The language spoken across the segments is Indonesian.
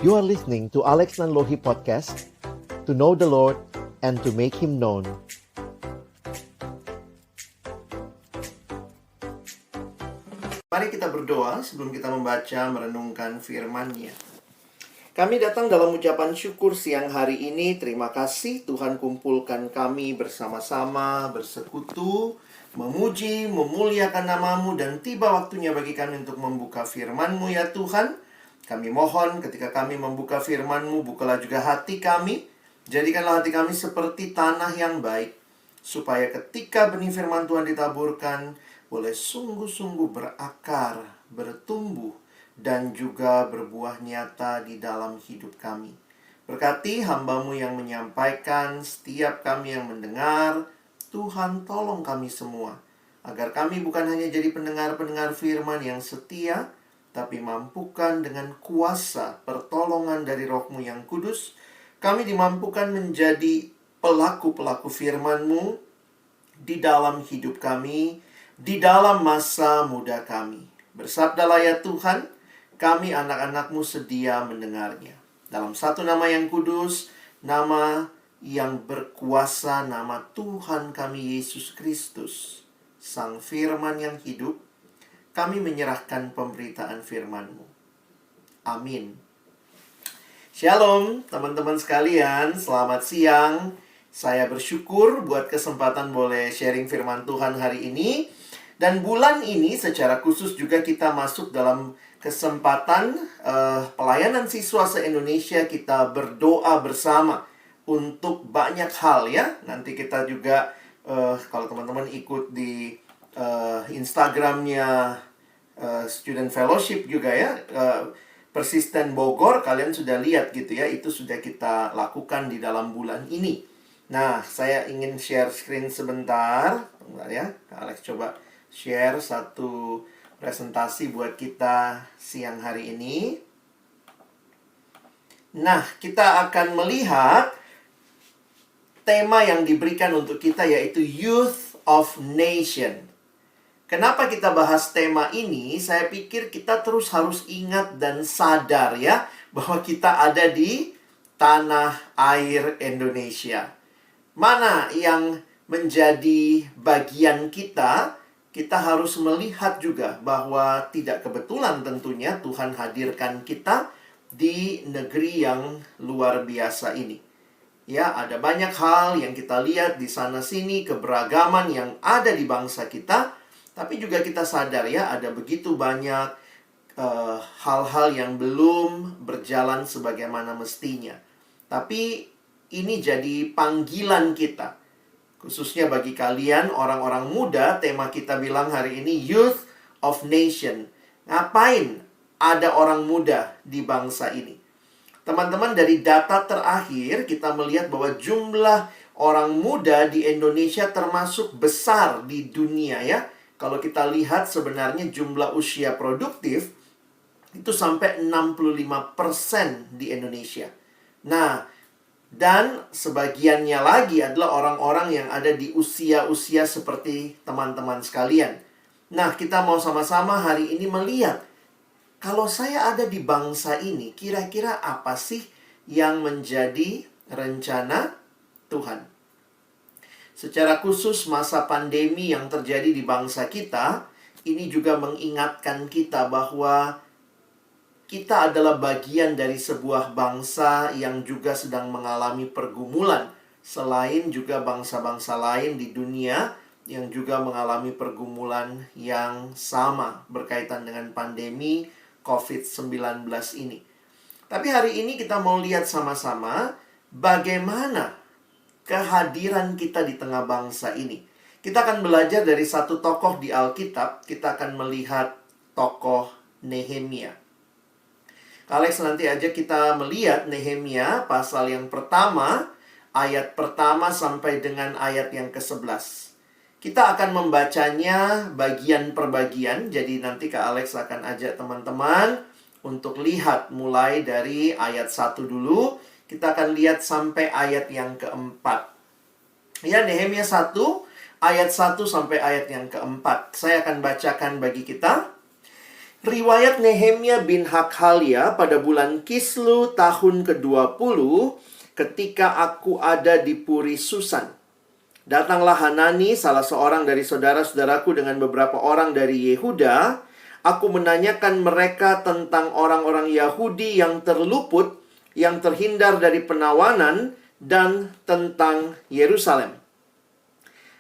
You are listening to Alex Nanlohi Podcast, to know the Lord and to make Him known. Mari kita berdoa sebelum kita membaca merenungkan firman-Nya. Kami datang dalam ucapan syukur siang hari ini. Terima kasih Tuhan kumpulkan kami bersama-sama, bersekutu, memuji, memuliakan nama-Mu, dan tiba waktunya bagi kami untuk membuka firman-Mu ya Tuhan. Kami mohon ketika kami membuka firman-Mu, bukalah juga hati kami. Jadikanlah hati kami seperti tanah yang baik, supaya ketika benih firman Tuhan ditaburkan, boleh sungguh-sungguh berakar, bertumbuh, dan juga berbuah nyata di dalam hidup kami. Berkati hamba-Mu yang menyampaikan, setiap kami yang mendengar. Tuhan tolong kami semua, agar kami bukan hanya jadi pendengar-pendengar firman yang setia, tapi mampukan dengan kuasa pertolongan dari Roh-Mu yang kudus, kami dimampukan menjadi pelaku-pelaku firman-Mu di dalam hidup kami, di dalam masa muda kami. Bersabdalah ya Tuhan, kami anak-anak-Mu sedia mendengarnya. Dalam satu nama yang kudus, nama yang berkuasa, nama Tuhan kami Yesus Kristus, Sang Firman yang hidup, kami menyerahkan pemberitaan firman-Mu. Amin. Shalom teman-teman sekalian, selamat siang. Saya bersyukur buat kesempatan boleh sharing firman Tuhan hari ini. Dan bulan ini secara khusus juga kita masuk dalam kesempatan pelayanan siswa se-Indonesia. Kita berdoa bersama untuk banyak hal ya. Nanti kita juga kalau teman-teman ikut di Instagramnya Student Fellowship juga ya, Persisten Bogor, kalian sudah lihat gitu ya. Itu sudah kita lakukan di dalam bulan ini. Nah, saya ingin share screen sebentar. Bentar ya, Alex coba share satu presentasi buat kita siang hari ini. Nah, kita akan melihat tema yang diberikan untuk kita, yaitu Youth of Nation. Kenapa kita bahas tema ini? Saya pikir kita terus harus ingat dan sadar ya, bahwa kita ada di tanah air Indonesia. Mana yang menjadi bagian kita? Kita harus melihat juga bahwa tidak kebetulan tentunya Tuhan hadirkan kita di negeri yang luar biasa ini. Ya, ada banyak hal yang kita lihat di sana-sini, keberagaman yang ada di bangsa kita. Tapi juga kita sadar ya, ada begitu banyak hal-hal yang belum berjalan sebagaimana mestinya. Tapi ini jadi panggilan kita. Khususnya bagi kalian orang-orang muda, tema kita bilang hari ini Youth of Nation. Ngapain ada orang muda di bangsa ini? Teman-teman, dari data terakhir kita melihat bahwa jumlah orang muda di Indonesia termasuk besar di dunia ya. Kalau kita lihat sebenarnya jumlah usia produktif itu sampai 65% di Indonesia. Nah, dan sebagiannya lagi adalah orang-orang yang ada di usia-usia seperti teman-teman sekalian. Nah, kita mau sama-sama hari ini melihat, kalau saya ada di bangsa ini, kira-kira apa sih yang menjadi rencana Tuhan? Secara khusus masa pandemi yang terjadi di bangsa kita, ini juga mengingatkan kita bahwa kita adalah bagian dari sebuah bangsa yang juga sedang mengalami pergumulan. Selain juga bangsa-bangsa lain di dunia yang juga mengalami pergumulan yang sama berkaitan dengan pandemi COVID-19 ini. Tapi hari ini kita mau lihat sama-sama bagaimana kehadiran kita di tengah bangsa ini. Kita akan belajar dari satu tokoh di Alkitab. Kita akan melihat tokoh Nehemia. Alex, nanti aja kita melihat Nehemia pasal yang pertama, ayat pertama sampai dengan ayat yang ke-11. Kita akan membacanya bagian per bagian. Jadi nanti Kak Alex akan ajak teman-teman untuk lihat mulai dari ayat 1 dulu. Kita akan lihat sampai ayat yang keempat. Ya, Nehemia 1, ayat 1 sampai ayat yang keempat. Saya akan bacakan bagi kita. Riwayat Nehemia bin Hakhalia pada bulan Kislu tahun ke-20, ketika aku ada di Puri Susan. Datanglah Hanani, salah seorang dari saudara-saudaraku dengan beberapa orang dari Yehuda. Aku menanyakan mereka tentang orang-orang Yahudi yang terluput, yang terhindar dari penawanan, dan tentang Yerusalem.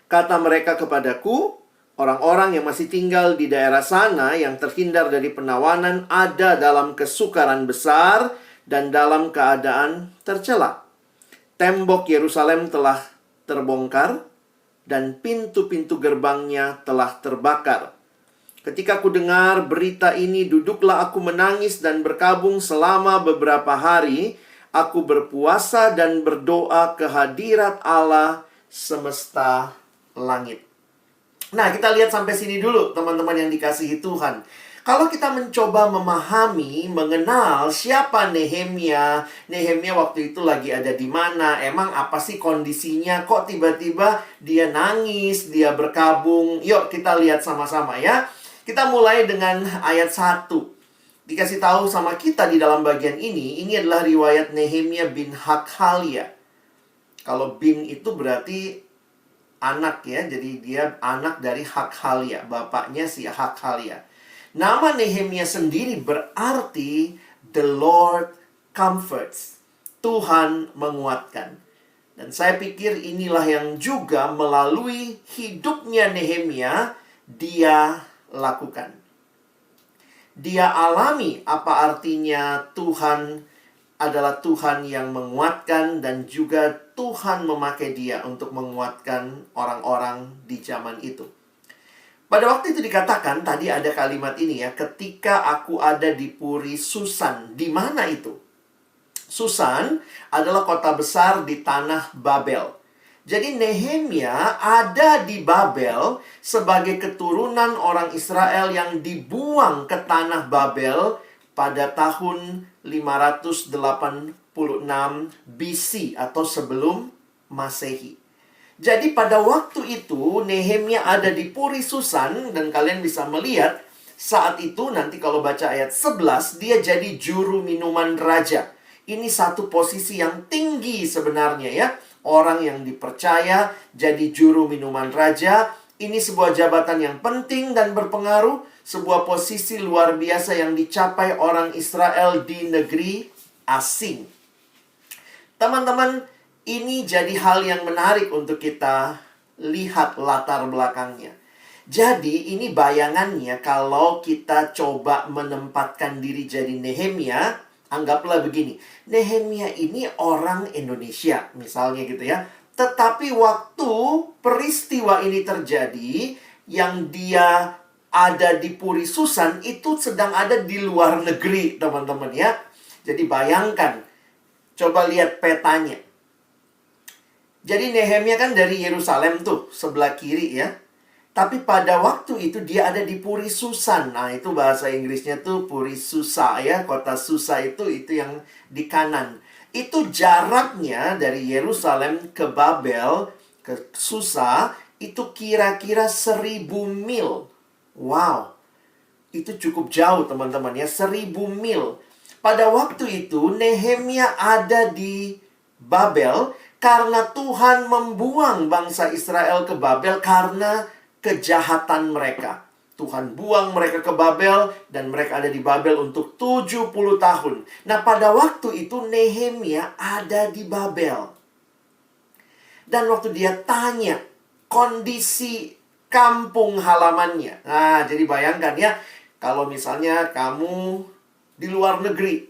Kata mereka kepadaku, orang-orang yang masih tinggal di daerah sana yang terhindar dari penawanan ada dalam kesukaran besar dan dalam keadaan tercela. Tembok Yerusalem telah terbongkar dan pintu-pintu gerbangnya telah terbakar. Ketika ku dengar berita ini, duduklah aku menangis dan berkabung selama beberapa hari. Aku berpuasa dan berdoa ke hadirat Allah semesta langit. Nah, kita lihat sampai sini dulu, teman-teman yang dikasihi Tuhan. Kalau kita mencoba memahami, mengenal siapa Nehemia, Nehemia waktu itu lagi ada di mana, emang apa sih kondisinya, kok tiba-tiba dia nangis, dia berkabung. Yuk kita lihat sama-sama ya. Kita mulai dengan ayat 1. Dikasih tahu sama kita di dalam bagian ini adalah riwayat Nehemia bin Hakhalia. Kalau bin itu berarti anak ya, jadi dia anak dari Hakhalia, bapaknya si Hakhalia. Nama Nehemia sendiri berarti The Lord comforts, Tuhan menguatkan. Dan saya pikir inilah yang juga melalui hidupnya Nehemia dia lakukan. Dia alami apa artinya Tuhan adalah Tuhan yang menguatkan, dan juga Tuhan memakai dia untuk menguatkan orang-orang di zaman itu. Pada waktu itu dikatakan, tadi ada kalimat ini ya, ketika aku ada di Puri Susan. Di mana itu? Susan adalah kota besar di tanah Babel. Jadi Nehemia ada di Babel sebagai keturunan orang Israel yang dibuang ke tanah Babel pada tahun 586 BC atau sebelum Masehi. Jadi pada waktu itu Nehemia ada di Puri Susan, dan kalian bisa melihat saat itu nanti kalau baca ayat 11 dia jadi juru minuman raja. Ini satu posisi yang tinggi sebenarnya ya. Orang yang dipercaya jadi juru minuman raja. Ini sebuah jabatan yang penting dan berpengaruh. Sebuah posisi luar biasa yang dicapai orang Israel di negeri asing. Teman-teman, ini jadi hal yang menarik untuk kita lihat latar belakangnya. Jadi ini bayangannya kalau kita coba menempatkan diri jadi Nehemia. Anggaplah begini, Nehemia ini orang Indonesia, misalnya gitu ya. Tetapi waktu peristiwa ini terjadi, yang dia ada di Puri Susan itu sedang ada di luar negeri, teman-teman ya. Jadi bayangkan, coba lihat petanya. Jadi Nehemia kan dari Yerusalem tuh, sebelah kiri ya. Tapi pada waktu itu dia ada di Puri Susan. Nah, itu bahasa Inggrisnya tuh Puri Susa ya. Kota Susa itu yang di kanan. Itu jaraknya dari Yerusalem ke Babel, ke Susa, itu kira-kira 1000 mil. Wow. Itu cukup jauh teman-teman ya, 1000 mil. Pada waktu itu Nehemia ada di Babel karena Tuhan membuang bangsa Israel ke Babel karena kejahatan mereka. Tuhan buang mereka ke Babel dan mereka ada di Babel untuk 70 tahun. Nah, pada waktu itu Nehemia ada di Babel. Dan waktu dia tanya kondisi kampung halamannya. Nah, jadi bayangkan ya, kalau misalnya kamu di luar negeri,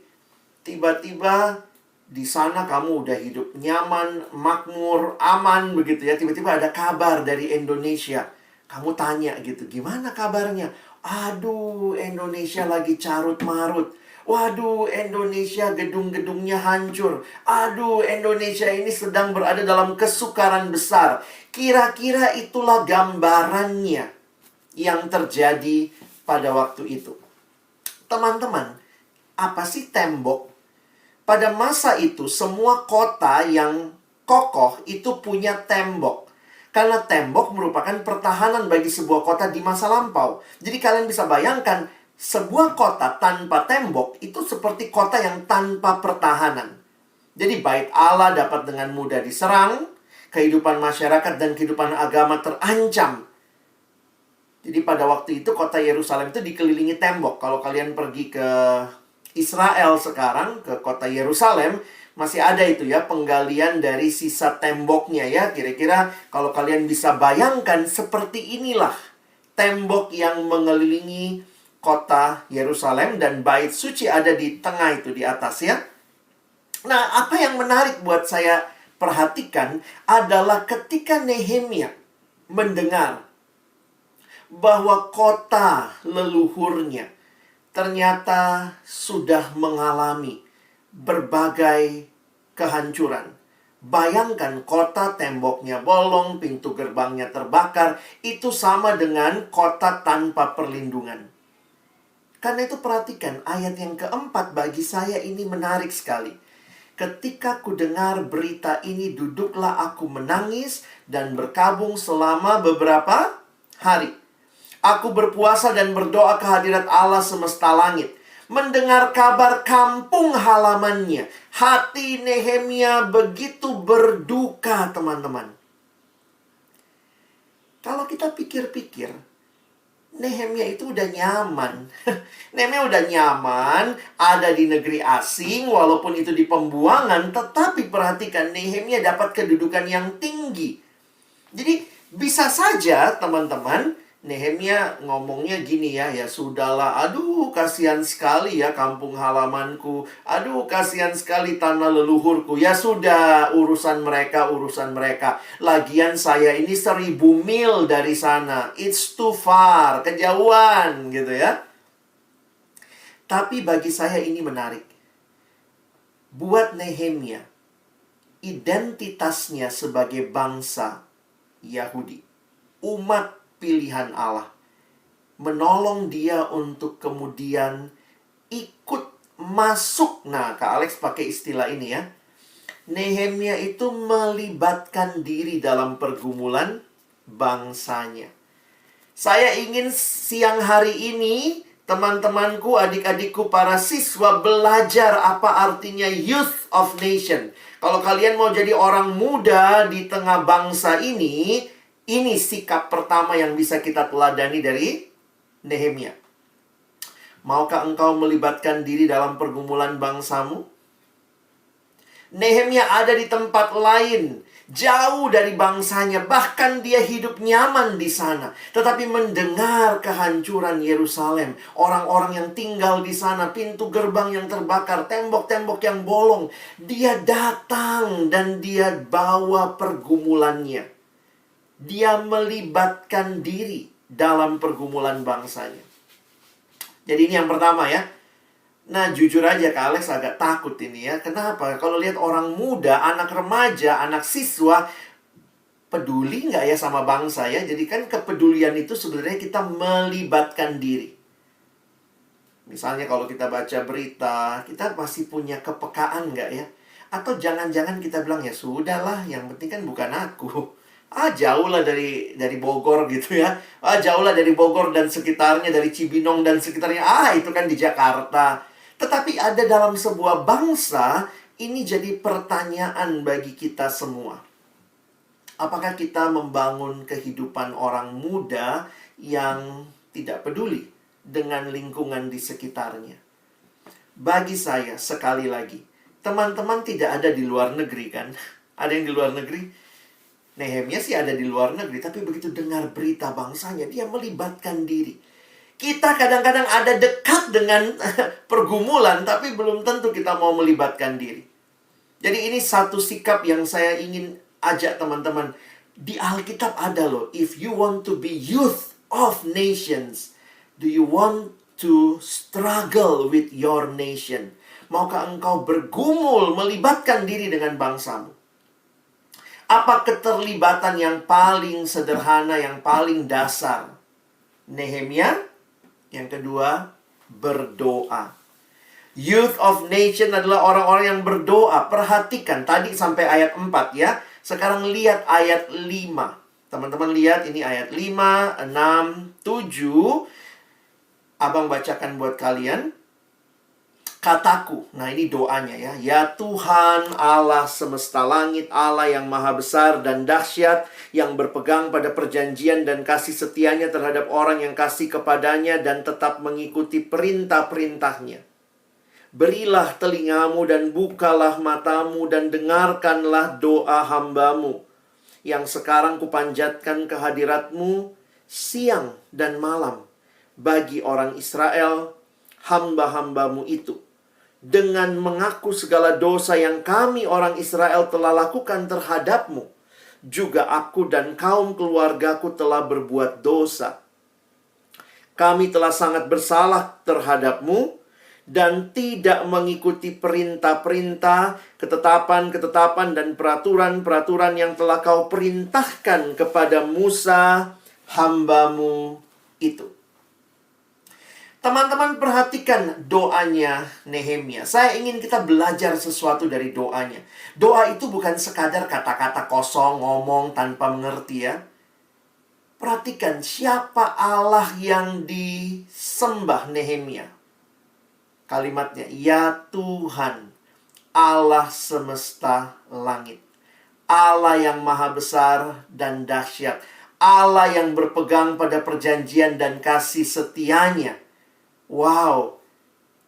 tiba-tiba di sana kamu udah hidup nyaman, makmur, aman begitu ya. Tiba-tiba ada kabar dari Indonesia. Kamu tanya gitu, gimana kabarnya? Aduh, Indonesia lagi carut-marut. Waduh, Indonesia gedung-gedungnya hancur. Aduh, Indonesia ini sedang berada dalam kesukaran besar. Kira-kira itulah gambarannya yang terjadi pada waktu itu. Teman-teman, apa sih tembok? Pada masa itu, semua kota yang kokoh itu punya tembok. Karena tembok merupakan pertahanan bagi sebuah kota di masa lampau. Jadi kalian bisa bayangkan, sebuah kota tanpa tembok itu seperti kota yang tanpa pertahanan. Jadi bait Allah dapat dengan mudah diserang, kehidupan masyarakat dan kehidupan agama terancam. Jadi pada waktu itu kota Yerusalem itu dikelilingi tembok. Kalau kalian pergi ke Israel sekarang, ke kota Yerusalem, masih ada itu ya, penggalian dari sisa temboknya ya. Kira-kira kalau kalian bisa bayangkan, seperti inilah tembok yang mengelilingi kota Yerusalem, dan bait suci ada di tengah itu, di atas ya. Nah, apa yang menarik buat saya perhatikan adalah ketika Nehemia mendengar bahwa kota leluhurnya ternyata sudah mengalami berbagai kehancuran. Bayangkan, kota temboknya bolong, pintu gerbangnya terbakar. Itu sama dengan kota tanpa perlindungan. Karena itu perhatikan, ayat yang keempat bagi saya ini menarik sekali. Ketika ku dengar berita ini, duduklah aku menangis dan berkabung selama beberapa hari. Aku berpuasa dan berdoa ke hadirat Allah semesta langit. Mendengar kabar kampung halamannya, hati Nehemia begitu berduka, teman-teman. Kalau kita pikir-pikir, Nehemia itu udah nyaman. Nehemia udah nyaman, ada di negeri asing, walaupun itu di pembuangan, tetapi perhatikan, Nehemia dapat kedudukan yang tinggi. Jadi, bisa saja, teman-teman, Nehemia ngomongnya gini ya, ya sudahlah, aduh kasihan sekali ya kampung halamanku, aduh kasihan sekali tanah leluhurku, ya sudah, urusan mereka. Lagian saya ini 1000 mil dari sana, it's too far, kejauhan gitu ya. Tapi bagi saya ini menarik. Buat Nehemia, identitasnya sebagai bangsa Yahudi, umat pilihan Allah, menolong dia untuk kemudian ikut masuk. Nah, Kak Alex pakai istilah ini ya. Nehemia itu melibatkan diri dalam pergumulan bangsanya. Saya ingin siang hari ini, teman-temanku, adik-adikku, para siswa belajar apa artinya youth of nation. Kalau kalian mau jadi orang muda di tengah bangsa ini sikap pertama yang bisa kita teladani dari Nehemia. Maukah engkau melibatkan diri dalam pergumulan bangsamu? Nehemia ada di tempat lain, jauh dari bangsanya, bahkan dia hidup nyaman di sana. Tetapi mendengar kehancuran Yerusalem, orang-orang yang tinggal di sana, pintu gerbang yang terbakar, tembok-tembok yang bolong, dia datang dan dia bawa pergumulannya. Dia melibatkan diri dalam pergumulan bangsanya. Jadi ini yang pertama ya. Nah, jujur aja Kak Alex agak takut ini ya. Kenapa? Kalau lihat orang muda, anak remaja, anak siswa, peduli nggak ya sama bangsa ya? Jadi kan kepedulian itu sebenarnya kita melibatkan diri. Misalnya kalau kita baca berita, kita masih punya kepekaan nggak ya? Atau jangan-jangan kita bilang, ya sudahlah, yang penting kan bukan aku. Jauh lah dari Bogor gitu ya. Jauh lah dari Bogor dan sekitarnya, dari Cibinong dan sekitarnya. Itu kan di Jakarta. Tetapi ada dalam sebuah bangsa, ini jadi pertanyaan bagi kita semua. Apakah kita membangun kehidupan orang muda yang tidak peduli dengan lingkungan di sekitarnya? Bagi saya, sekali lagi, teman-teman tidak ada di luar negeri kan? Ada yang di luar negeri? Nehemia sih ada di luar negeri, tapi begitu dengar berita bangsanya, dia melibatkan diri. Kita kadang-kadang ada dekat dengan pergumulan, tapi belum tentu kita mau melibatkan diri. Jadi ini satu sikap yang saya ingin ajak teman-teman. Di Alkitab ada loh, if you want to be youth of nations, do you want to struggle with your nation? Maukah engkau bergumul, melibatkan diri dengan bangsamu? Apa keterlibatan yang paling sederhana, yang paling dasar? Nehemia. Yang kedua, berdoa. Youth of nation adalah orang-orang yang berdoa. Perhatikan, tadi sampai ayat 4 ya. Sekarang lihat ayat 5. Teman-teman lihat, ini ayat 5, 6, 7. Abang bacakan buat kalian. Kataku, nah ini doanya ya. Ya Tuhan Allah semesta langit, Allah yang maha besar dan dahsyat, yang berpegang pada perjanjian dan kasih setianya terhadap orang yang kasih kepadanya dan tetap mengikuti perintah-perintahnya. Berilah telingamu dan bukalah matamu dan dengarkanlah doa hambamu, yang sekarang kupanjatkan kehadiratmu siang dan malam bagi orang Israel, hamba-hambamu itu. Dengan mengaku segala dosa yang kami orang Israel telah lakukan terhadapmu. Juga aku dan kaum keluargaku telah berbuat dosa. Kami telah sangat bersalah terhadapmu dan tidak mengikuti perintah-perintah, ketetapan-ketetapan dan peraturan-peraturan yang telah kau perintahkan kepada Musa, hambamu itu. Teman-teman perhatikan doanya Nehemia. Saya ingin kita belajar sesuatu dari doanya. Doa itu bukan sekadar kata-kata kosong, ngomong tanpa mengerti ya. Perhatikan siapa Allah yang disembah Nehemia. Kalimatnya, ya Tuhan, Allah semesta langit. Allah yang maha besar dan dahsyat. Allah yang berpegang pada perjanjian dan kasih setianya. Wow,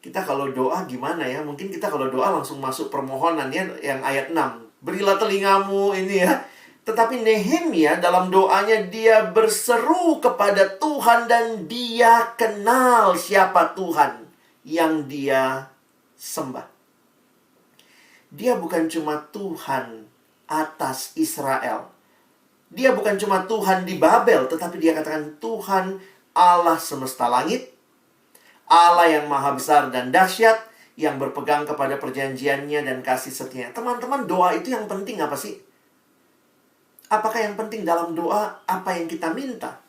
kita kalau doa gimana ya? Mungkin kita kalau doa langsung masuk permohonan ya, yang ayat 6. Berilah telingamu ini ya. Tetapi Nehemia dalam doanya dia berseru kepada Tuhan dan dia kenal siapa Tuhan yang dia sembah. Dia bukan cuma Tuhan atas Israel. Dia bukan cuma Tuhan di Babel, tetapi dia katakan Tuhan Allah semesta langit, Allah yang maha besar dan dahsyat, yang berpegang kepada perjanjiannya dan kasih setianya. Teman-teman, doa itu yang penting apa sih? Apakah yang penting dalam doa apa yang kita minta?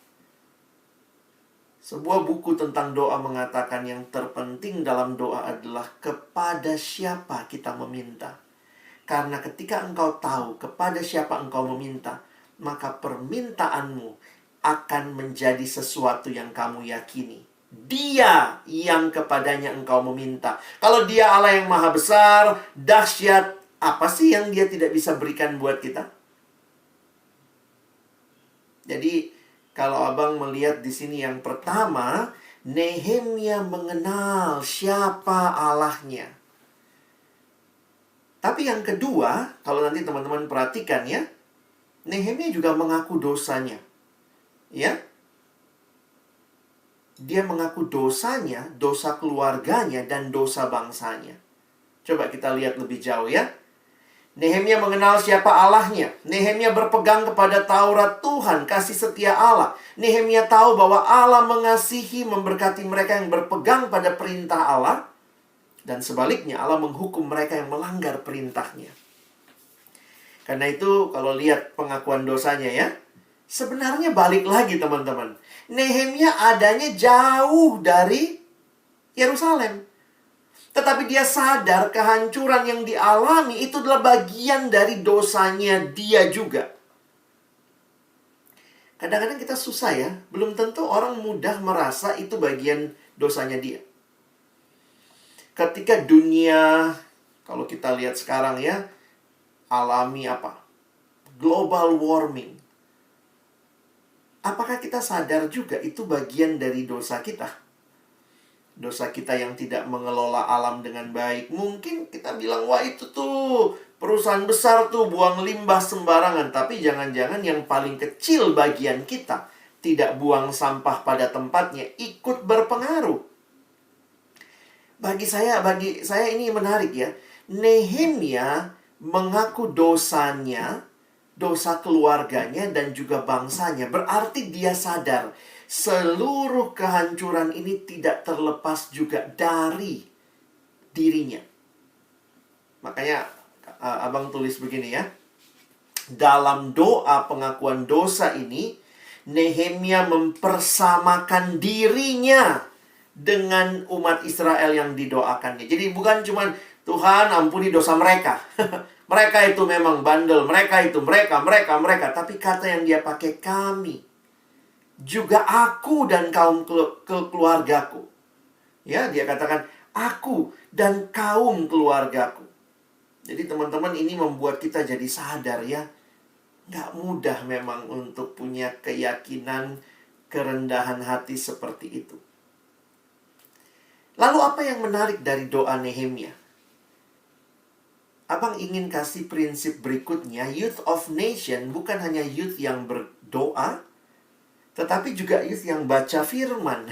Sebuah buku tentang doa mengatakan yang terpenting dalam doa adalah kepada siapa kita meminta. Karena ketika engkau tahu kepada siapa engkau meminta, maka permintaanmu akan menjadi sesuatu yang kamu yakini. Dia yang kepadanya engkau meminta. Kalau dia Allah yang maha besar, dahsyat, apa sih yang dia tidak bisa berikan buat kita? Jadi, kalau abang melihat di sini yang pertama, Nehemia mengenal siapa Allahnya. Tapi yang kedua, kalau nanti teman-teman perhatikan ya, Nehemia juga mengaku dosanya. Ya, dia mengaku dosanya, dosa keluarganya, dan dosa bangsanya. Coba kita lihat lebih jauh ya. Nehemia mengenal siapa Allahnya. Nehemia berpegang kepada Taurat Tuhan, kasih setia Allah. Nehemia tahu bahwa Allah mengasihi, memberkati mereka yang berpegang pada perintah Allah. Dan sebaliknya, Allah menghukum mereka yang melanggar perintahnya. Karena itu, kalau lihat pengakuan dosanya ya, sebenarnya balik lagi teman-teman. Nehemia adanya jauh dari Yerusalem. Tetapi dia sadar kehancuran yang dialami itu adalah bagian dari dosanya dia juga. Kadang-kadang kita susah ya. Belum tentu orang mudah merasa itu bagian dosanya dia. Ketika dunia, kalau kita lihat sekarang ya, alami apa? Global warming. Apakah kita sadar juga itu bagian dari dosa kita? Dosa kita yang tidak mengelola alam dengan baik. Mungkin kita bilang, wah itu tuh perusahaan besar tuh buang limbah sembarangan. Tapi jangan-jangan yang paling kecil bagian kita tidak buang sampah pada tempatnya ikut berpengaruh. Bagi saya ini menarik ya. Nehemia mengaku dosanya, dosa keluarganya dan juga bangsanya. Berarti dia sadar seluruh kehancuran ini tidak terlepas juga dari dirinya. Makanya abang tulis begini ya. Dalam doa pengakuan dosa ini, Nehemia mempersamakan dirinya dengan umat Israel yang didoakannya. Jadi bukan cuma Tuhan ampuni dosa mereka. Mereka itu memang bandel, mereka. Tapi kata yang dia pakai kami. Juga aku dan kaum keluargaku. Ya, dia katakan, aku dan kaum keluargaku. Jadi teman-teman, ini membuat kita jadi sadar ya, nggak mudah memang untuk punya keyakinan, kerendahan hati seperti itu. Lalu apa yang menarik dari doa Nehemia? Abang ingin kasih prinsip berikutnya. Youth of Nation bukan hanya youth yang berdoa, tetapi juga youth yang baca firman.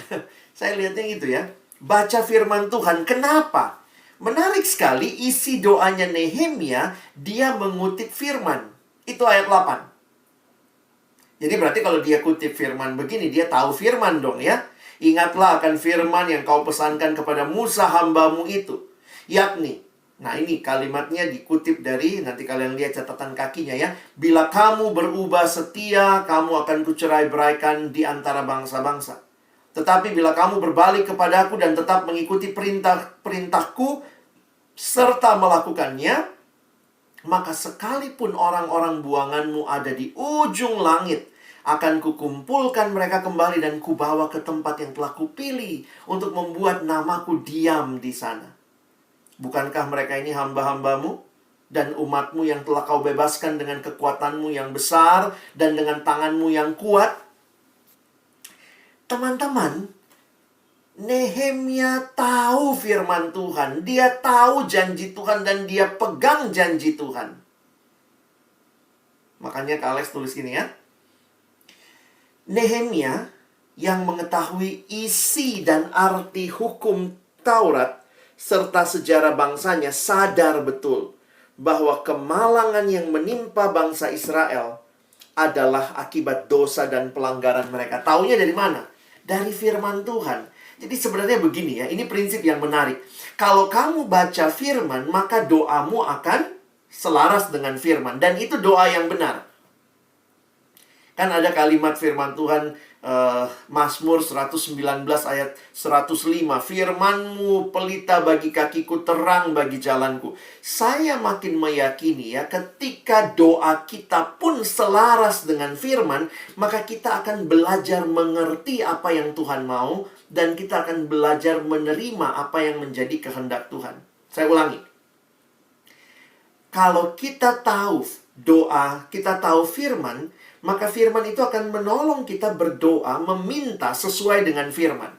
Saya lihatnya gitu ya. Baca firman Tuhan. Kenapa? Menarik sekali isi doanya Nehemia, dia mengutip firman. Itu ayat 8. Jadi berarti kalau dia kutip firman begini, dia tahu firman dong ya. Ingatlah akan firman yang kau pesankan kepada Musa hambamu itu. Yakni, nah ini kalimatnya dikutip dari, nanti kalian lihat catatan kakinya ya. Bila kamu berubah setia, kamu akan kucerai-beraikan di antara bangsa-bangsa. Tetapi bila kamu berbalik kepadaku dan tetap mengikuti perintah-perintahku, serta melakukannya, maka sekalipun orang-orang buanganmu ada di ujung langit, akan kukumpulkan mereka kembali dan kubawa ke tempat yang telah kupilih untuk membuat namaku diam di sana. Bukankah mereka ini hamba-hambamu dan umatmu yang telah kau bebaskan dengan kekuatanmu yang besar dan dengan tanganmu yang kuat? Teman-teman, Nehemia tahu firman Tuhan. Dia tahu janji Tuhan dan dia pegang janji Tuhan. Makanya Kak Alex tulis gini ya. Nehemia yang mengetahui isi dan arti hukum Taurat serta sejarah bangsanya sadar betul bahwa kemalangan yang menimpa bangsa Israel adalah akibat dosa dan pelanggaran mereka. Taunya dari mana? Dari firman Tuhan. Jadi sebenarnya begini ya, ini prinsip yang menarik. Kalau kamu baca firman, maka doamu akan selaras dengan firman. Dan itu doa yang benar. Kan ada kalimat firman Tuhan, Mazmur 119 ayat 105. Firman-Mu pelita bagi kakiku, terang bagi jalanku. Saya makin meyakini ya, ketika doa kita pun selaras dengan firman, maka kita akan belajar mengerti apa yang Tuhan mau, dan kita akan belajar menerima apa yang menjadi kehendak Tuhan. Saya ulangi. Kalau kita tahu doa, kita tahu firman, maka firman itu akan menolong kita berdoa, meminta sesuai dengan firman.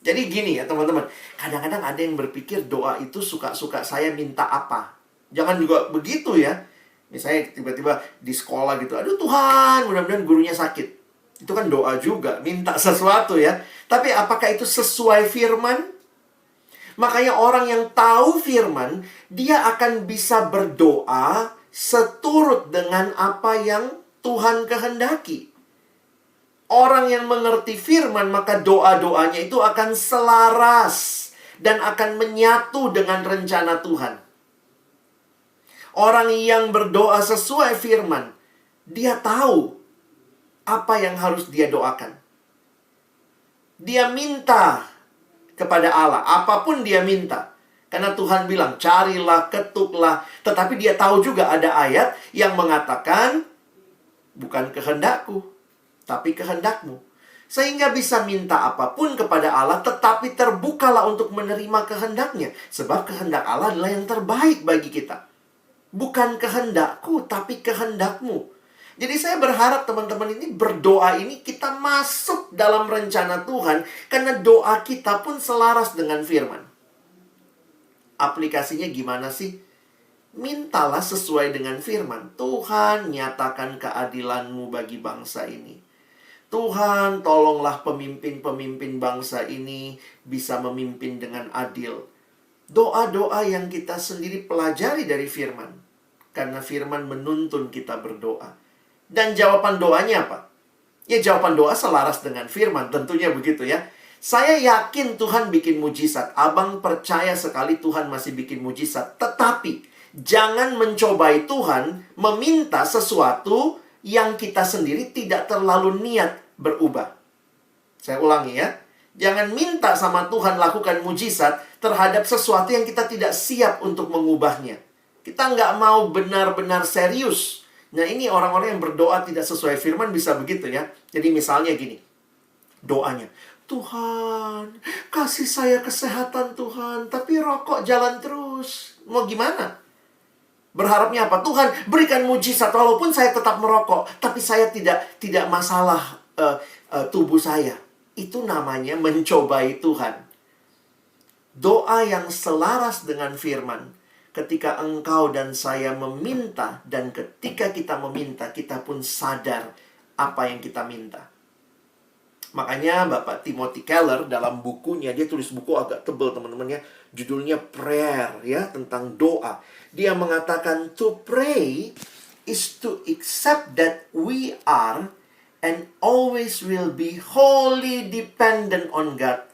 Jadi gini ya teman-teman, kadang-kadang ada yang berpikir doa itu suka-suka saya minta apa. Jangan juga begitu ya. Misalnya tiba-tiba di sekolah gitu, aduh Tuhan, mudah-mudahan gurunya sakit. Itu kan doa juga, minta sesuatu ya. Tapi apakah itu sesuai firman? Makanya orang yang tahu firman, dia akan bisa berdoa seturut dengan apa yang Tuhan kehendaki. Orang yang mengerti firman, maka doa-doanya itu akan selaras dan akan menyatu dengan rencana Tuhan. Orang yang berdoa sesuai firman, dia tahu apa yang harus dia doakan. Dia minta kepada Allah, apapun dia minta. Karena Tuhan bilang, carilah, ketuklah. Tetapi dia tahu juga ada ayat yang mengatakan, bukan kehendakku, tapi kehendakmu. Sehingga bisa minta apapun kepada Allah, tetapi terbukalah untuk menerima kehendaknya. Sebab kehendak Allah adalah yang terbaik bagi kita. Bukan kehendakku, tapi kehendakmu. Jadi saya berharap teman-teman ini berdoa ini kita masuk dalam rencana Tuhan. Karena doa kita pun selaras dengan firman. Aplikasinya gimana sih? Mintalah sesuai dengan firman. Tuhan, nyatakan keadilan-Mu bagi bangsa ini. Tuhan, tolonglah pemimpin-pemimpin bangsa ini bisa memimpin dengan adil. Doa-doa yang kita sendiri pelajari dari firman. Karena firman menuntun kita berdoa. Dan jawaban doanya apa? Ya, jawaban doa selaras dengan firman. Tentunya begitu ya. Saya yakin Tuhan bikin mujizat. Abang percaya sekali Tuhan masih bikin mujizat. Tetapi jangan mencobai Tuhan meminta sesuatu yang kita sendiri tidak terlalu niat berubah. Saya ulangi ya. Jangan minta sama Tuhan lakukan mujizat terhadap sesuatu yang kita tidak siap untuk mengubahnya. Kita nggak mau benar-benar serius. Nah ini orang-orang yang berdoa tidak sesuai firman bisa begitu ya. Jadi misalnya gini. Doanya, Tuhan, kasih saya kesehatan Tuhan, tapi rokok jalan terus. Mau gimana? Berharapnya apa? Tuhan, berikan mujizat walaupun saya tetap merokok, tapi saya tidak masalah tubuh saya. Itu namanya mencobai Tuhan. Doa yang selaras dengan firman. Ketika engkau dan saya meminta, dan ketika kita meminta, kita pun sadar apa yang kita minta. Makanya Bapak Timothy Keller dalam bukunya, dia tulis buku agak tebal teman-teman ya, judulnya Prayer ya, tentang doa. Dia mengatakan to pray is to accept that we are and always will be wholly dependent on God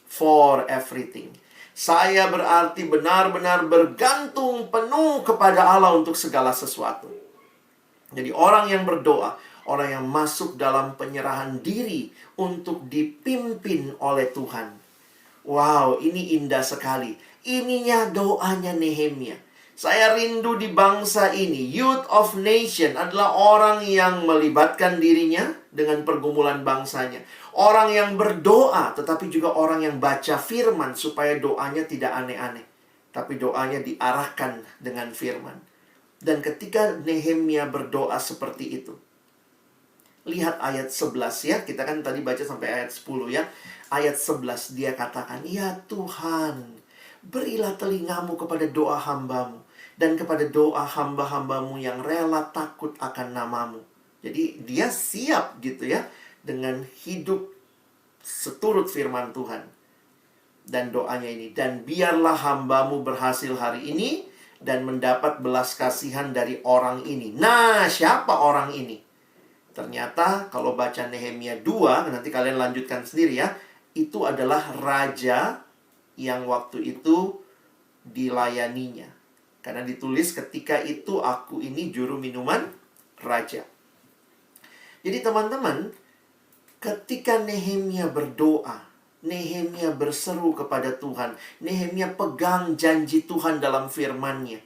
for everything. Saya berarti benar-benar bergantung penuh kepada Allah untuk segala sesuatu. Jadi orang yang berdoa, orang yang masuk dalam penyerahan diri untuk dipimpin oleh Tuhan. Wow, ini indah sekali. Ininya doanya Nehemia. Saya rindu di bangsa ini. Youth of Nation adalah orang yang melibatkan dirinya dengan pergumulan bangsanya. Orang yang berdoa, tetapi juga orang yang baca firman supaya doanya tidak aneh-aneh. Tapi doanya diarahkan dengan firman. Dan ketika Nehemia berdoa seperti itu, lihat ayat 11 ya. Kita kan tadi baca sampai ayat 10 ya. Ayat 11 dia katakan, ya Tuhan, berilah telingamu kepada doa hambamu, dan kepada doa hamba-hambamu yang rela takut akan namamu. Jadi dia siap gitu ya, dengan hidup seturut firman Tuhan. Dan doanya ini, dan biarlah hambamu berhasil hari ini, dan mendapat belas kasihan dari orang ini. Nah, siapa orang ini? Ternyata kalau baca Nehemia 2, nanti kalian lanjutkan sendiri ya, itu adalah raja yang waktu itu dilayaninya. Karena ditulis ketika itu aku ini juru minuman raja. Jadi teman-teman, ketika Nehemia berdoa, Nehemia berseru kepada Tuhan, Nehemia pegang janji Tuhan dalam firman-Nya.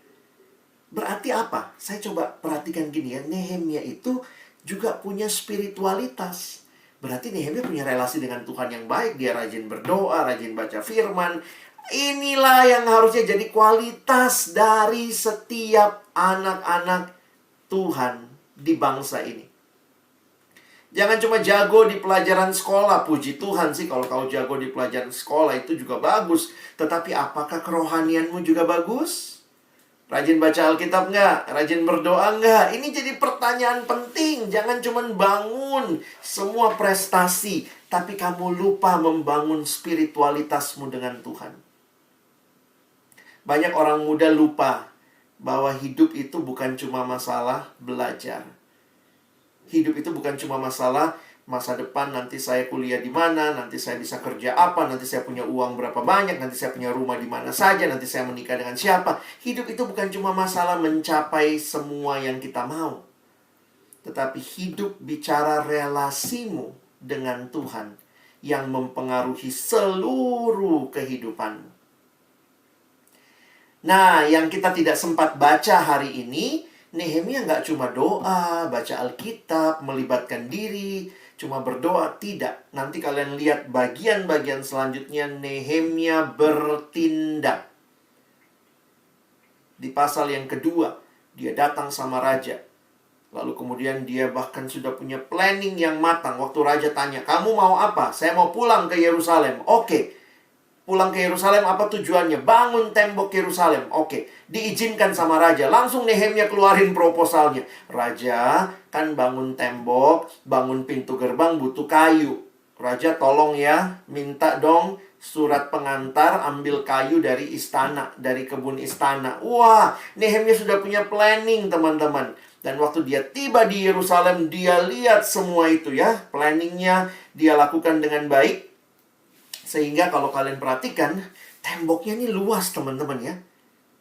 Berarti apa? Saya coba perhatikan gini ya, Nehemia itu juga punya spiritualitas. Berarti Nehemia punya relasi dengan Tuhan yang baik. Dia rajin berdoa, rajin baca firman. Inilah yang harusnya jadi kualitas dari setiap anak-anak Tuhan di bangsa ini. Jangan cuma jago di pelajaran sekolah. Puji Tuhan sih kalau kau jago di pelajaran sekolah itu juga bagus. Tetapi apakah kerohanianmu juga bagus? Rajin baca Alkitab nggak? Rajin berdoa nggak? Ini jadi pertanyaan penting. Jangan cuma bangun semua prestasi, tapi kamu lupa membangun spiritualitasmu dengan Tuhan. Banyak orang muda lupa bahwa hidup itu bukan cuma masalah belajar. Hidup itu bukan cuma masalah masa depan, nanti saya kuliah di mana, nanti saya bisa kerja apa, nanti saya punya uang berapa banyak, nanti saya punya rumah di mana saja, nanti saya menikah dengan siapa. Hidup itu bukan cuma masalah mencapai semua yang kita mau. Tetapi hidup bicara relasimu dengan Tuhan yang mempengaruhi seluruh kehidupanmu. Nah, yang kita tidak sempat baca hari ini, Nehemia nggak cuma doa, baca Alkitab, melibatkan diri, cuma berdoa, tidak. Nanti kalian lihat bagian-bagian selanjutnya, Nehemia bertindak. Di pasal yang kedua, dia datang sama raja. Lalu kemudian dia bahkan sudah punya planning yang matang. Waktu raja tanya, kamu mau apa? Saya mau pulang ke Yerusalem. Oke. Pulang ke Yerusalem apa tujuannya? Bangun tembok Yerusalem. Oke, diizinkan sama raja. Langsung Nehemia keluarin proposalnya. Raja, kan bangun tembok, bangun pintu gerbang butuh kayu. Raja tolong ya, minta dong surat pengantar, ambil kayu dari istana, dari kebun istana. Wah, Nehemia sudah punya planning teman-teman. Dan waktu dia tiba di Yerusalem, dia lihat semua itu ya. Planningnya dia lakukan dengan baik. Sehingga kalau kalian perhatikan, temboknya ini luas teman-teman ya.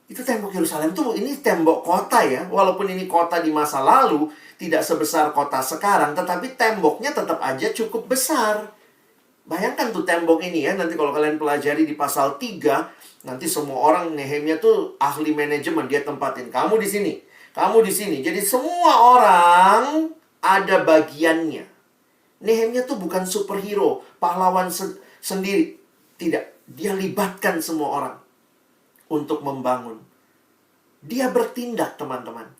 Itu tembok Yerusalem tuh, ini tembok kota ya. Walaupun ini kota di masa lalu, tidak sebesar kota sekarang, tetapi temboknya tetap aja cukup besar. Bayangkan tuh tembok ini ya, nanti kalau kalian pelajari di pasal 3, nanti semua orang, Nehemia tuh ahli manajemen, dia tempatin. Kamu di sini, kamu di sini. Jadi semua orang ada bagiannya. Nehemia tuh bukan superhero, pahlawan sendiri. Tidak, dia libatkan semua orang untuk membangun. Dia bertindak, teman-teman.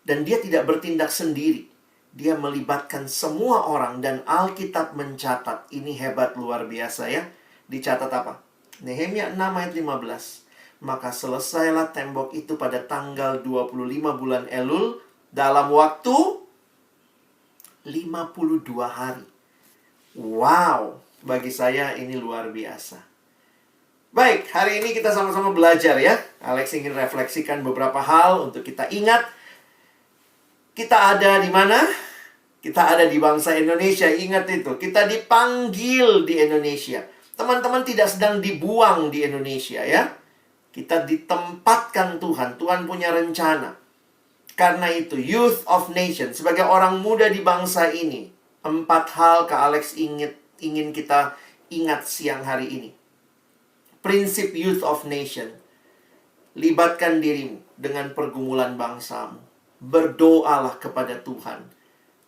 Dan dia tidak bertindak sendiri. Dia melibatkan semua orang, dan Alkitab mencatat. Ini hebat, luar biasa ya. Dicatat apa? Nehemia 6 ayat 15. Maka selesailah tembok itu pada tanggal 25 bulan Elul dalam waktu 52 hari. Wow, bagi saya ini luar biasa. Baik, hari ini kita sama-sama belajar ya. Alex ingin refleksikan beberapa hal untuk kita ingat. Kita ada di mana? Kita ada di bangsa Indonesia, ingat itu. Kita dipanggil di Indonesia. Teman-teman tidak sedang dibuang di Indonesia ya. Kita ditempatkan Tuhan. Tuhan punya rencana. Karena itu, Youth of Nation, sebagai orang muda di bangsa ini, 4 hal Kak Alex ingin kita ingat siang hari ini. Prinsip Youth of Nation. Libatkan dirimu dengan pergumulan bangsamu. Berdoalah kepada Tuhan.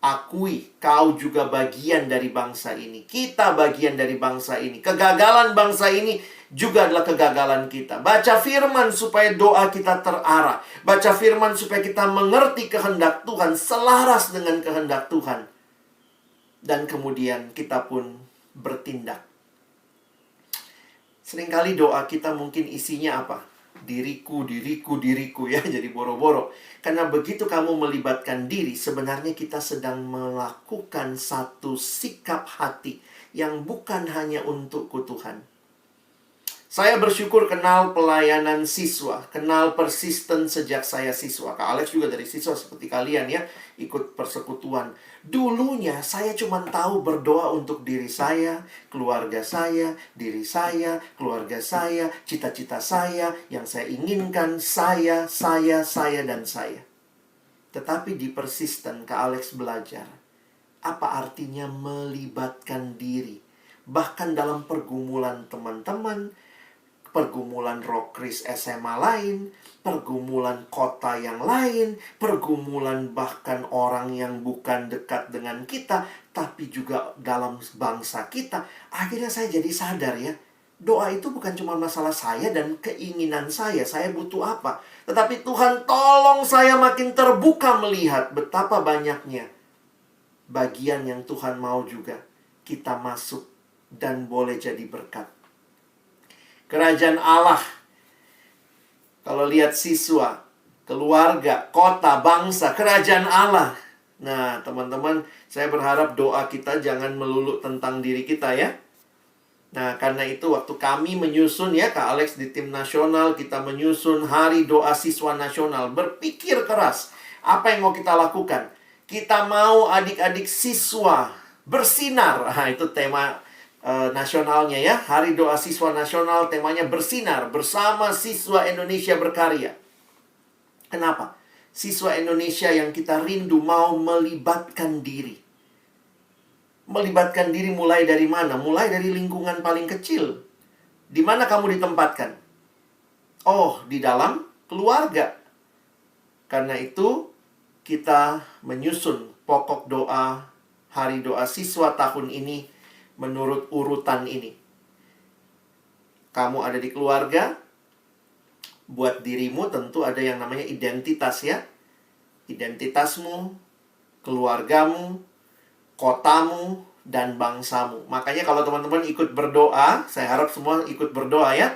Akui kau juga bagian dari bangsa ini. Kita bagian dari bangsa ini. Kegagalan bangsa ini juga adalah kegagalan kita. Baca firman supaya doa kita terarah. Baca firman supaya kita mengerti kehendak Tuhan, selaras dengan kehendak Tuhan. Dan kemudian kita pun bertindak. Seringkali doa kita mungkin isinya apa? Diriku, diriku, diriku ya. Jadi boro-boro. Karena begitu kamu melibatkan diri, sebenarnya kita sedang melakukan satu sikap hati yang bukan hanya untukku Tuhan. Saya bersyukur kenal pelayanan siswa, kenal persisten sejak saya siswa. Kak Alex juga dari siswa seperti kalian ya, ikut persekutuan. Dulunya saya cuma tahu berdoa untuk diri saya, keluarga saya, diri saya, keluarga saya, cita-cita saya, yang saya inginkan, saya, dan saya. Tetapi di persisten Kak Alex belajar, apa artinya melibatkan diri. Bahkan dalam pergumulan teman-teman, pergumulan Rokris SMA lain, pergumulan kota yang lain, pergumulan bahkan orang yang bukan dekat dengan kita, tapi juga dalam bangsa kita. Akhirnya saya jadi sadar ya, doa itu bukan cuma masalah saya dan keinginan saya butuh apa. Tetapi Tuhan tolong saya makin terbuka melihat betapa banyaknya bagian yang Tuhan mau juga kita masuk dan boleh jadi berkat. Kerajaan Allah. Kalau lihat siswa, keluarga, kota, bangsa, kerajaan Allah. Nah, teman-teman, saya berharap doa kita jangan melulu tentang diri kita ya. Nah, karena itu waktu kami menyusun ya, Kak Alex di tim nasional, kita menyusun hari doa siswa nasional. Berpikir keras, apa yang mau kita lakukan? Kita mau adik-adik siswa bersinar. Nah, itu tema nasionalnya ya. Hari doa siswa nasional temanya bersinar bersama siswa Indonesia berkarya. Kenapa? Siswa Indonesia yang kita rindu mau melibatkan diri. Melibatkan diri mulai dari mana? Mulai dari lingkungan paling kecil. Di mana kamu ditempatkan? Oh, di dalam keluarga. Karena itu kita menyusun pokok doa hari doa siswa tahun ini menurut urutan ini. Kamu ada di keluarga, buat dirimu tentu ada yang namanya identitas ya. Identitasmu, keluargamu, kotamu, dan bangsamu. Makanya kalau teman-teman ikut berdoa, saya harap semua ikut berdoa ya.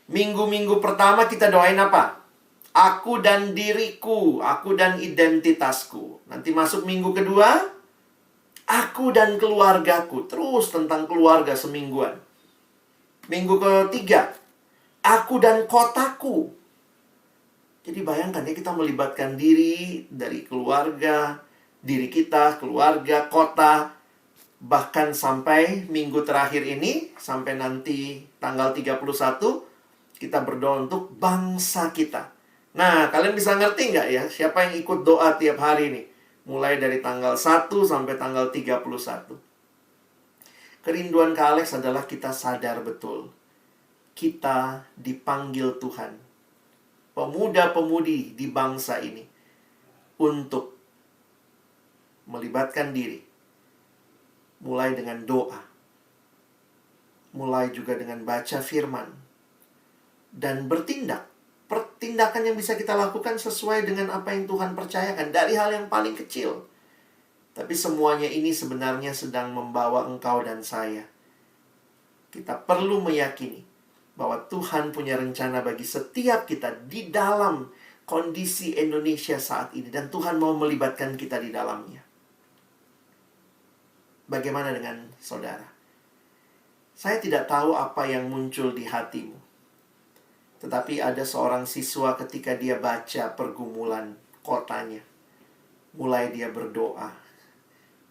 Minggu-minggu pertama kita doain apa? Aku dan diriku, aku dan identitasku. Nanti masuk minggu kedua, aku dan keluargaku. Terus tentang keluarga semingguan. Minggu ketiga, aku dan kotaku. Jadi bayangkan ya, kita melibatkan diri dari keluarga, diri kita, keluarga, kota. Bahkan sampai minggu terakhir ini, sampai nanti tanggal 31, kita berdoa untuk bangsa kita. Nah, kalian bisa ngerti nggak ya, siapa yang ikut doa tiap hari nih? Mulai dari tanggal 1 sampai tanggal 31. Kerinduan Kak Alex adalah kita sadar betul. Kita dipanggil Tuhan. Pemuda-pemudi di bangsa ini. Untuk melibatkan diri. Mulai dengan doa. Mulai juga dengan baca firman. Dan bertindak. Pertindakan yang bisa kita lakukan sesuai dengan apa yang Tuhan percayakan. Dari hal yang paling kecil. Tapi semuanya ini sebenarnya sedang membawa engkau dan saya. Kita perlu meyakini bahwa Tuhan punya rencana bagi setiap kita di dalam kondisi Indonesia saat ini. Dan Tuhan mau melibatkan kita di dalamnya. Bagaimana dengan saudara? Saya tidak tahu apa yang muncul di hatimu. Tetapi ada seorang siswa ketika dia baca pergumulan kotanya. Mulai dia berdoa.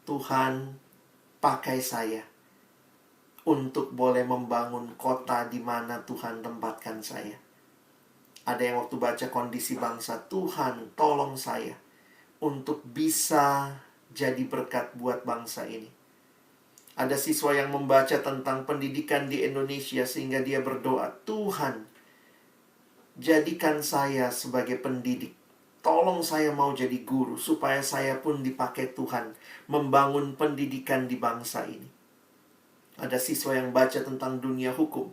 Tuhan, pakai saya untuk boleh membangun kota di mana Tuhan tempatkan saya. Ada yang waktu baca kondisi bangsa, Tuhan tolong saya untuk bisa jadi berkat buat bangsa ini. Ada siswa yang membaca tentang pendidikan di Indonesia sehingga dia berdoa, Tuhan, jadikan saya sebagai pendidik. Tolong saya mau jadi guru supaya saya pun dipakai Tuhan membangun pendidikan di bangsa ini. Ada siswa yang baca tentang dunia hukum.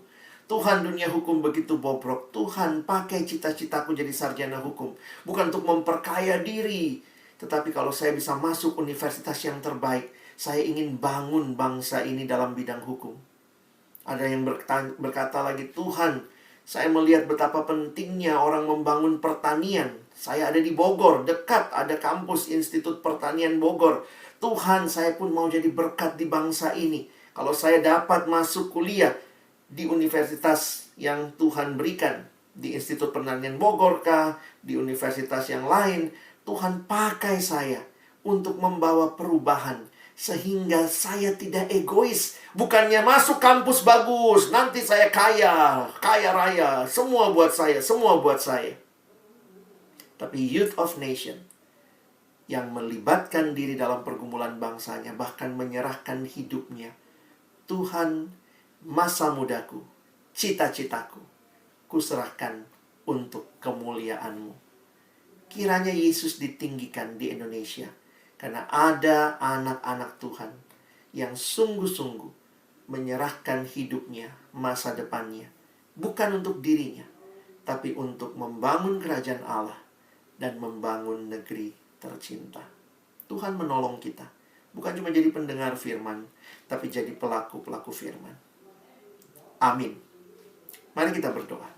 Tuhan, dunia hukum begitu bobrok. Tuhan, pakai cita-citaku jadi sarjana hukum. Bukan untuk memperkaya diri. Tetapi kalau saya bisa masuk universitas yang terbaik, saya ingin bangun bangsa ini dalam bidang hukum. Ada yang berkata lagi, Tuhan, saya melihat betapa pentingnya orang membangun pertanian. Saya ada di Bogor, dekat ada kampus Institut Pertanian Bogor. Tuhan, saya pun mau jadi berkat di bangsa ini. Kalau saya dapat masuk kuliah di universitas yang Tuhan berikan, di Institut Pertanian Bogor kah, di universitas yang lain, Tuhan pakai saya untuk membawa perubahan. Sehingga saya tidak egois. Bukannya masuk kampus bagus, nanti saya kaya raya, semua buat saya. Tapi Youth of Nation yang melibatkan diri dalam pergumulan bangsanya, bahkan menyerahkan hidupnya. Tuhan, masa mudaku, cita-citaku, kuserahkan untuk kemuliaan-Mu. Kiranya Yesus ditinggikan di Indonesia. Karena ada anak-anak Tuhan yang sungguh-sungguh menyerahkan hidupnya, masa depannya. Bukan untuk dirinya, tapi untuk membangun kerajaan Allah dan membangun negeri tercinta. Tuhan menolong kita. Bukan cuma jadi pendengar firman, tapi jadi pelaku-pelaku firman. Amin. Mari kita berdoa.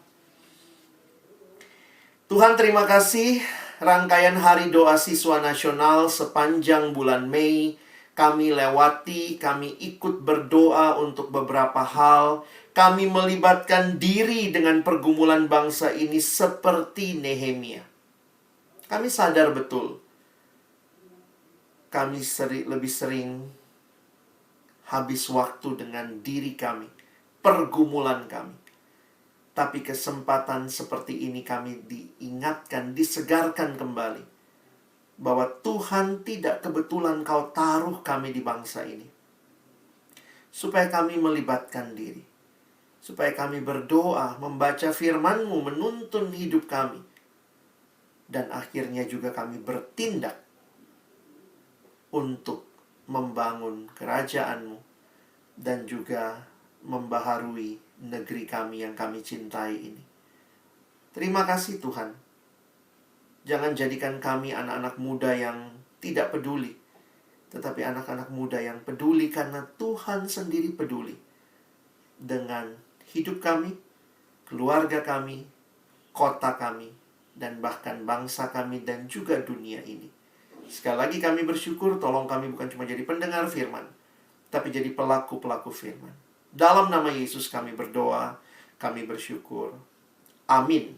Tuhan, terima kasih. Rangkaian Hari Doa Siswa Nasional sepanjang bulan Mei kami lewati, kami ikut berdoa untuk beberapa hal. Kami melibatkan diri dengan pergumulan bangsa ini seperti Nehemia. Kami sadar betul, kami lebih sering habis waktu dengan diri kami, pergumulan kami. Tapi kesempatan seperti ini kami diingatkan, disegarkan kembali. Bahwa Tuhan tidak kebetulan Kau taruh kami di bangsa ini. Supaya kami melibatkan diri. Supaya kami berdoa, membaca firman-Mu, menuntun hidup kami. Dan akhirnya juga kami bertindak untuk membangun kerajaan-Mu. Dan juga membaharui negeri kami yang kami cintai ini. Terima kasih Tuhan. Jangan jadikan kami anak-anak muda yang tidak peduli, tetapi anak-anak muda yang peduli karena Tuhan sendiri peduli dengan hidup kami, keluarga kami, kota kami, dan bahkan bangsa kami dan juga dunia ini. Sekali lagi kami bersyukur, tolong kami bukan cuma jadi pendengar firman, tapi jadi pelaku-pelaku firman. Dalam nama Yesus kami berdoa, kami bersyukur. Amin.